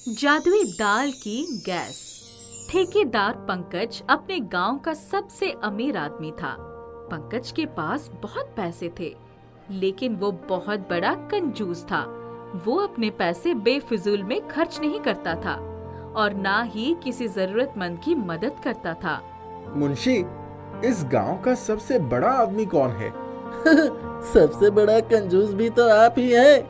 जादुई दाल की गैस। ठेकेदार पंकज अपने गांव का सबसे अमीर आदमी था। पंकज के पास बहुत पैसे थे, लेकिन वो बहुत बड़ा कंजूस था। वो अपने पैसे बेफिजूल में खर्च नहीं करता था और ना ही किसी जरूरतमंद की मदद करता था। मुंशी, इस गांव का सबसे बड़ा आदमी कौन है? सबसे बड़ा कंजूस भी तो आप ही है।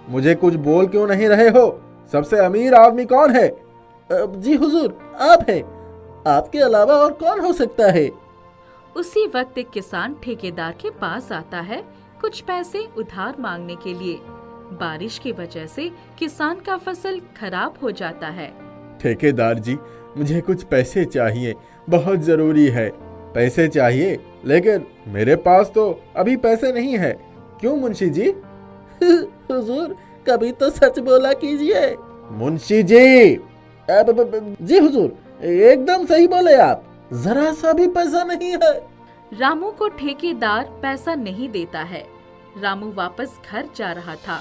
मुझे कुछ बोल क्यों नहीं रहे हो? सबसे अमीर आदमी कौन है? जी हुजूर, आप है। आपके अलावा और कौन हो सकता है? उसी वक्त एक किसान ठेकेदार के पास आता है कुछ पैसे उधार मांगने के लिए। बारिश की वजह से किसान का फसल खराब हो जाता है। ठेकेदार जी, मुझे कुछ पैसे चाहिए, बहुत जरूरी है। पैसे चाहिए, लेकिन मेरे पास तो अभी पैसे नहीं है। क्यों मुंशी जी? हुजूर, कभी तो सच बोला कीजिए। मुंशी जी! जी हुजूर, एकदम सही बोले आप। जरा सा भी पैसा नहीं है। रामू को ठेकेदार पैसा नहीं देता है। रामू वापस घर जा रहा था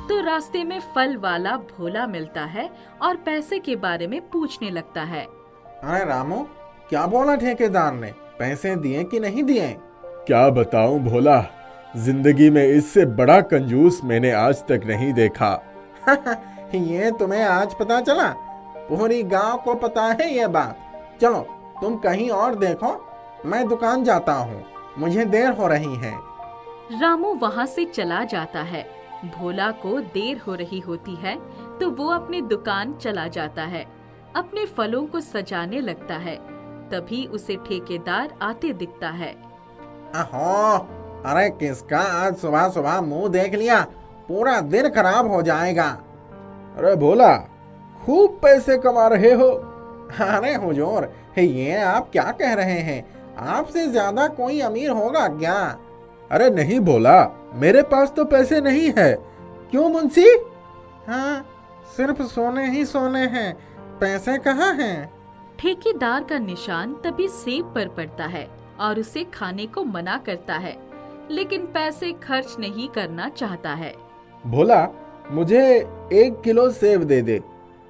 तो रास्ते में फल वाला भोला मिलता है और पैसे के बारे में पूछने लगता है। अरे रामू, क्या बोला ठेकेदार ने? पैसे दिए कि नहीं दिए? क्या बताऊं भोला, जिंदगी में इससे बड़ा कंजूस मैंने आज तक नहीं देखा। ये तुम्हें आज पता चला? पूरी गांव को पता है ये बात। चलो तुम कहीं और देखो, मैं दुकान जाता हूँ, मुझे देर हो रही है। रामू वहाँ से चला जाता है। भोला को देर हो रही होती है तो वो अपनी दुकान चला जाता है, अपने फलों को सजाने लगता है। तभी उसे ठेकेदार आते दिखता है। अहो, अरे किसका आज सुबह सुबह मुंह देख लिया? पूरा दिन खराब हो जाएगा। अरे भोला, खूब पैसे कमा रहे हो। अरे हुजूर, ये आप क्या कह रहे हैं? आपसे ज्यादा कोई अमीर होगा क्या? अरे नहीं भोला, मेरे पास तो पैसे नहीं है। क्यों मुंशी? हाँ, सिर्फ सोने ही सोने हैं, पैसे कहाँ हैं? ठेकेदार का निशान तभी सेब पर पड़ता है और उसे खाने को मना करता है, लेकिन पैसे खर्च नहीं करना चाहता है। भोला, मुझे 1 किलो सेब दे दे।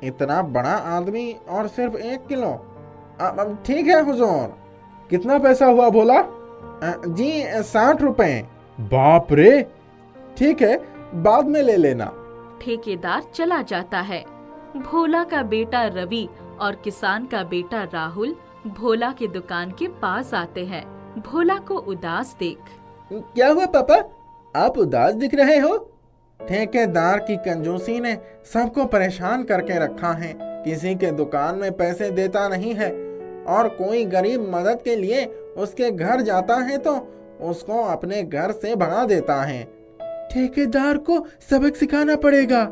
इतना बड़ा आदमी और सिर्फ 1 किलो? अब ठीक है हुजूर। कितना पैसा हुआ भोला? जी 60 रुपए। बाप रे! ठीक है, बाद में ले लेना। ठेकेदार चला जाता है। भोला का बेटा रवि और किसान का बेटा राहुल भोला की दुकान के पास आते हैं। भोला को उदास देख, क्या हुआ पापा, आप उदास दिख रहे हो? ठेकेदार की कंजूसी ने सबको परेशान करके रखा है। किसी के दुकान में पैसे देता नहीं है और कोई गरीब मदद के लिए उसके घर जाता है तो उसको अपने घर से भगा देता है। ठेकेदार को सबक सिखाना पड़ेगा।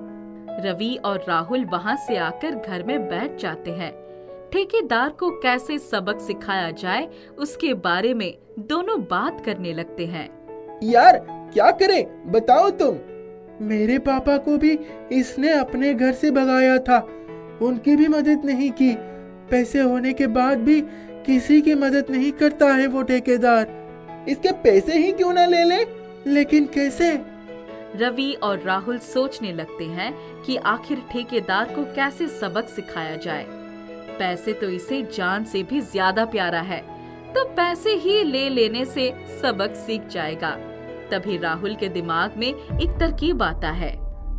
रवि और राहुल वहाँ से आकर घर में बैठ जाते हैं। ठेकेदार को कैसे सबक सिखाया जाए उसके बारे में दोनों बात करने लगते हैं। यार क्या करें, बताओ तुम। मेरे पापा को भी इसने अपने घर से भगाया था, उनकी भी मदद नहीं की। पैसे होने के बाद भी किसी की मदद नहीं करता है वो ठेकेदार। इसके पैसे ही क्यों ना ले ले? लेकिन कैसे? रवि और राहुल सोचने लगते हैं कि आखिर ठेकेदार को कैसे सबक सिखाया जाए। पैसे तो इसे जान से भी ज्यादा प्यारा है, तो पैसे ही ले लेने से सबक सीख जाएगा। तभी राहुल के दिमाग में एक तरकीब आता है।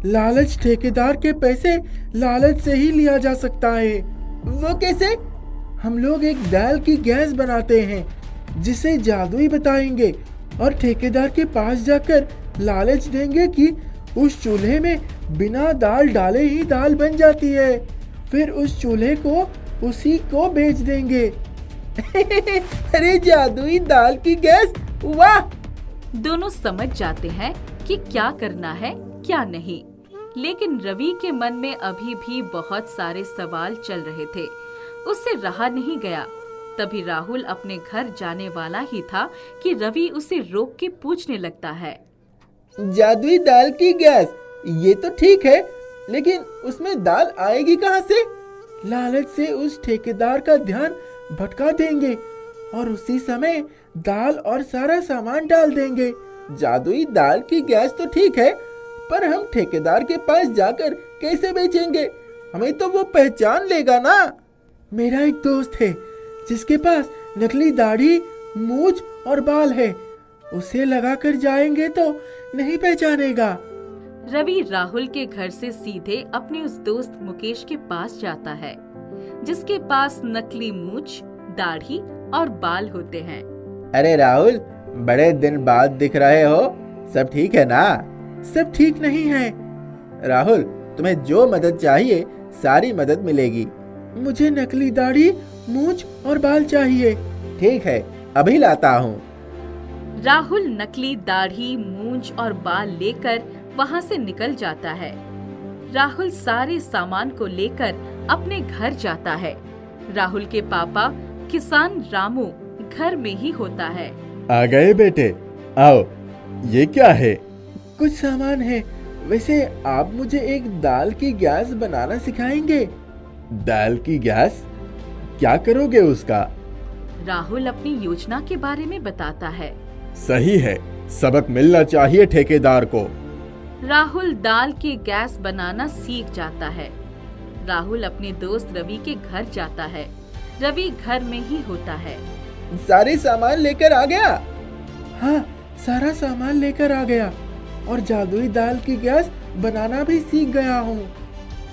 लालच ठेकेदार के पैसे लालच से ही लिया जा सकता है। वो कैसे? हम लोग एक दाल की गैस बनाते हैं जिसे जादुई बताएंगे और ठेकेदार के पास जाकर लालच देंगे कि उस चूल्हे में बिना दाल डाले ही दाल बन जाती है। फिर उस चूल्हे को उसी को बेच देंगे। अरे जादुई दाल की गैस, वाह! दोनों समझ जाते हैं कि क्या करना है क्या नहीं, लेकिन रवि के मन में अभी भी बहुत सारे सवाल चल रहे थे। उससे रहा नहीं गया। तभी राहुल अपने घर जाने वाला ही था कि रवि उसे रोक के पूछने लगता है। जादुई दाल की गैस, ये तो ठीक है, लेकिन उसमें दाल आएगी कहाँ से? लालच से उस ठेकेदार का ध्यान भटका देंगे और उसी समय दाल और सारा सामान डाल देंगे। जादुई दाल की गैस तो ठीक है, पर हम ठेकेदार के पास जाकर कैसे बेचेंगे? हमें तो वो पहचान लेगा ना। मेरा एक दोस्त है जिसके पास नकली दाढ़ी, मूंछ और बाल है। उसे लगाकर जाएंगे तो नहीं पहचानेगा। रवि राहुल के घर से सीधे अपने उस दोस्त मुकेश के पास जाता है, जिसके पास नकली मूंछ, दाढ़ी और बाल होते हैं। अरे राहुल, बड़े दिन बाद दिख रहे हो, सब ठीक है ना? सब ठीक नहीं है। राहुल, तुम्हें जो मदद चाहिए सारी मदद मिलेगी। मुझे नकली दाढ़ी, मूंछ और बाल चाहिए। ठीक है, अभी लाता हूँ। राहुल नकली दाढ़ी, मूंछ और बाल लेकर वहाँ से निकल जाता है। राहुल सारे सामान को लेकर अपने घर जाता है। राहुल के पापा किसान रामू घर में ही होता है। आ गए बेटे, आओ। ये क्या है? कुछ सामान है। वैसे आप मुझे एक दाल की गैस बनाना सिखाएंगे? दाल की गैस? क्या करोगे उसका? राहुल अपनी योजना के बारे में बताता है। सही है, सबक मिलना चाहिए ठेकेदार को। राहुल दाल की गैस बनाना सीख जाता है। राहुल अपने दोस्त रवि के घर जाता है। रवि घर में ही होता है। सारे सामान लेकर आ गया? हाँ, सारा सामान लेकर आ गया और जादुई दाल की गैस बनाना भी सीख गया हूँ।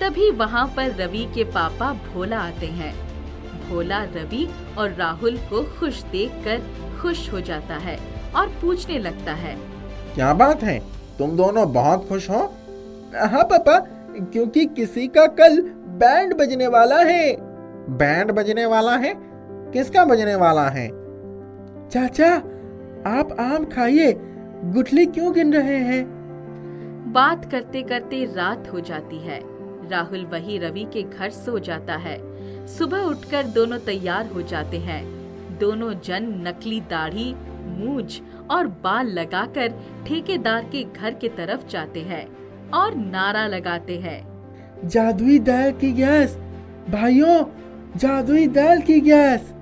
तभी वहाँ पर रवि के पापा भोला आते हैं। भोला रवि और राहुल को खुश देखकर खुश हो जाता है और पूछने लगता है, क्या बात है, तुम दोनों बहुत खुश हो? हाँ पापा, क्योंकि किसी का कल बैंड बजने वाला है। बैंड बजने वाला है? किसका बजने वाला है? चाचा, आप आम खाइए, गुठली क्यों गिन रहे हैं? बात करते करते रात हो जाती है। राहुल वही रवि के घर सो जाता है। सुबह उठकर दोनों तैयार हो जाते हैं। दोनों जन नकली दाढ़ी, मूंछ और बाल लगाकर ठेकेदार के घर की तरफ जाते हैं और नारा लगाते हैं, जादुई दाल की गैस भाइयों, जादुई दाल की गैस।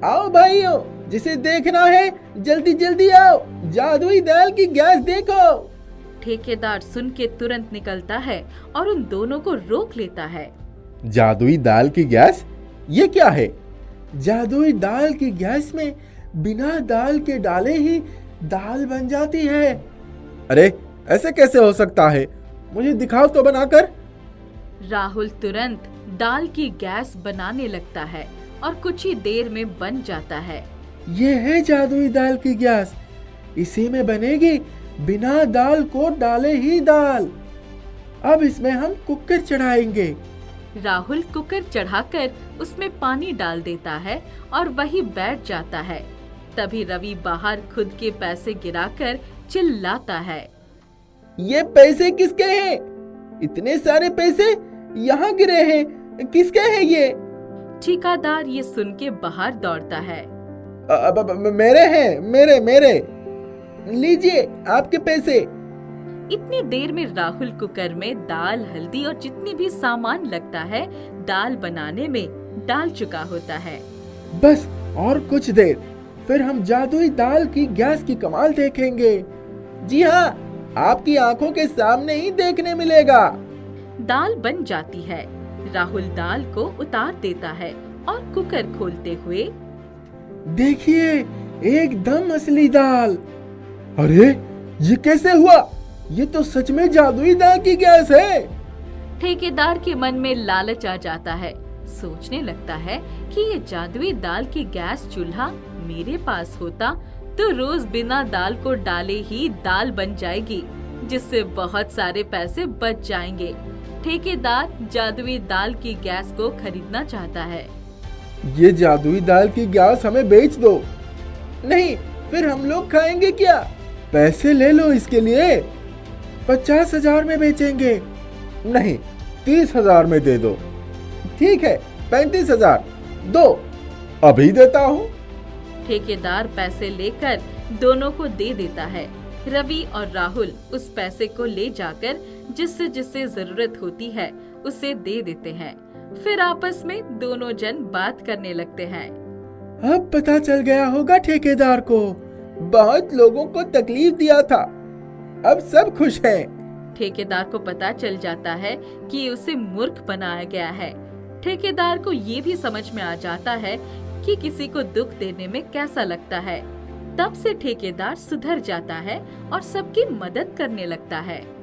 आओ भाइयों, जिसे देखना है जल्दी जल्दी आओ, जादुई दाल की गैस देखो। ठेकेदार सुन के तुरंत निकलता है और उन दोनों को रोक लेता है। जादुई दाल की गैस? ये क्या है? जादुई दाल की गैस में बिना दाल के डाले ही दाल बन जाती है। अरे, ऐसे कैसे हो सकता है? मुझे दिखाओ तो बनाकर। राहुल तुरंत दाल की गैस बनाने लगता है और कुछ ही देर में बन जाता है। ये है जादुई दाल की गैस। इसी में बनेगी बिना दाल को डाले ही दाल। अब इसमें हम कुकर चढ़ाएंगे। राहुल कुकर चढ़ाकर उसमें पानी डाल देता है और वही बैठ जाता है। तभी रवि बाहर खुद के पैसे गिराकर चिल्लाता है, ये पैसे किसके हैं? इतने सारे पैसे यहाँ गिरे हैं, किसके हैं ये? ठेकेदार ये सुन के बाहर दौड़ता है। मेरे हैं, मेरे। लीजिए आपके पैसे। इतनी देर में राहुल कुकर में दाल, हल्दी और जितनी भी सामान लगता है दाल बनाने में डाल चुका होता है। बस और कुछ देर, फिर हम जादुई दाल की गैस की कमाल देखेंगे। जी हाँ, आपकी आंखों के सामने ही देखने मिलेगा। दाल बन जाती है। राहुल दाल को उतार देता है और कुकर खोलते हुए, देखिए, एकदम असली दाल। अरे, ये कैसे हुआ? ये तो सच में जादुई दाल की गैस है। ठेकेदार के मन में लालच आ जाता है। सोचने लगता है कि ये जादुई दाल की गैस चूल्हा मेरे पास होता तो रोज बिना दाल को डाले ही दाल बन जाएगी, जिससे बहुत सारे पैसे बच जाएंगे। ठेकेदार जादुई दाल की गैस को खरीदना चाहता है। ये जादुई दाल की गैस हमें बेच दो। नहीं, फिर हम लोग खाएंगे क्या? पैसे ले लो इसके लिए। 50,000 में बेचेंगे। नहीं, 30,000 में दे दो। ठीक है, 35,000 दो, अभी देता हूँ। ठेकेदार पैसे लेकर दोनों को दे देता है। रवि और राहुल उस पैसे को ले जाकर जिससे जिससे जरूरत होती है उसे दे देते हैं। फिर आपस में दोनों जन बात करने लगते हैं। अब पता चल गया होगा ठेकेदार को, बहुत लोगों को तकलीफ दिया था। अब सब खुश हैं। ठेकेदार को पता चल जाता है कि उसे मूर्ख बनाया गया है। ठेकेदार को ये भी समझ में आ जाता है कि किसी को दुख देने में कैसा लगता है। तब से ठेकेदार सुधर जाता है और सबकी मदद करने लगता है।